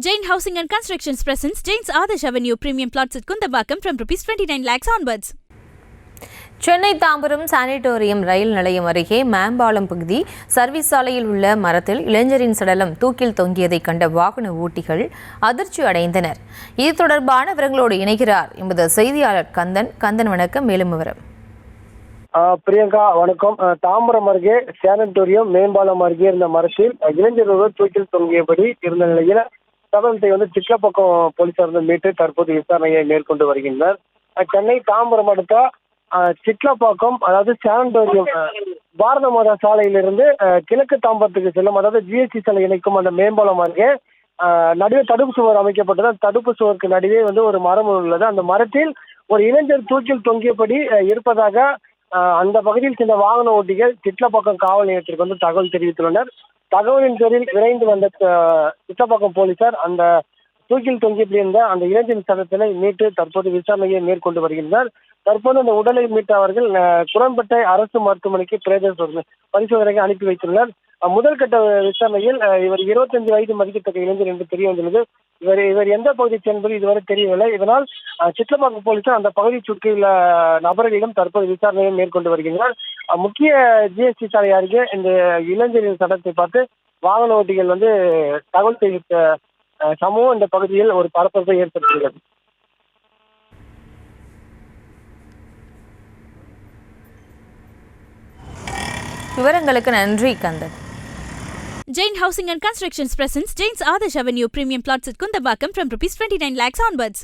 Jain Housing and Constructions presents Jain's Adarsh Avenue Premium Plots at Kundambakam from ₹29 lakhs onwards. Chennai Tambaram sanatorium ரயில் நிலையம் அருகே மேம்பாலம் பகுதி service சாலையில் உள்ள மரத்தில் இளைஞரின் சடலம் தூக்கில் தொங்கியதை கண்ட வாகன ஓட்டிகள் அதிர்ச்சி அடைந்தனர். இது தொடர்பான விவரங்களோடு இணைகிறார் எமது செய்தியாளர் கந்தன். வணக்கம். மேலும் விவரம். பிரியங்கா வணக்கம். தாம்பரம் அருகே சானிட்டோரியம் மேம்பாலம் அருகே இருந்த மரத்தில் இளைஞர் ஒருவர் தூக்கில் தொங்கியபடி இருந்த நிலையில் சடலத்தை சிட்லப்பாக்கம் போலீசார் மீட்டு தற்போது விசாரணையை மேற்கொண்டு வருகின்றனர். சென்னை தாம்பரம் அடுத்த சிட்லப்பாக்கம், அதாவது சானிட்டோரியம் பாரத மாதா சாலையிலிருந்து கிழக்கு தாம்பரத்துக்கு செல்லும், அதாவது ஜிஎஸ்டி சாலை இணைக்கும் அந்த மேம்பாலம் அருகே நடுவே தடுப்பு சுவர் அமைக்கப்பட்டது. தடுப்பு சுவருக்கு நடுவே ஒரு மரம் உள்ளது. அந்த மரத்தில் ஒரு இளைஞர் தூக்கில் தொங்கியபடி இருப்பதாக அந்த பகுதியில் சென்ற வாகன ஓட்டிகள் சிட்லப்பாக்கம் காவல் நிலையத்திற்கு தகவல் தெரிவித்துள்ளனர். தகவலின் பேரில் விரைந்து வந்த சிட்லப்பாக்கம் போலீசார் அந்த தூக்கில் தொங்கியபடி இருந்த அந்த இளைஞரின் சடலத்தினை மீட்டு தற்போது விசாரணையை மேற்கொண்டு வருகின்றனர். தற்போது அந்த உடலை மீட்ட அவர்கள் குரம்பேட்டை அரசு மருத்துவமனைக்கு பிரேத பரிசோதனைக்கு அனுப்பி வைத்துள்ளனர். முதல் கட்ட விசாரணையில் இவர் 25 வயது மதிக்கத்தக்க இளைஞர் என்று தெரிய வந்துள்ளது. இவர் எந்த பகுதியை சேர்ந்தது இதுவரை தெரியவில்லை. இதனால் சிட்லப்பாக்கம் போலீசார் அந்த பகுதியை சுற்றியுள்ள நபர்களிடம் தற்போது விசாரணையை மேற்கொண்டு வருகின்றனர். முக்கிய ஜிஎஸ்டி சாலை அருகே இந்த இளைஞரின் சடலத்தை பார்த்து வாகன ஓட்டிகள் தகவல் தெரிவித்த சமூகம் இந்த பகுதியில் ஒரு பரபரப்பை ஏற்படுத்தியுள்ளது. விவரங்களுக்கு நன்றி Kandan. Jain Housing and Constructions presents Jain's Adarsh Avenue Premium Plots at Kundambakam from ₹29 lakhs onwards.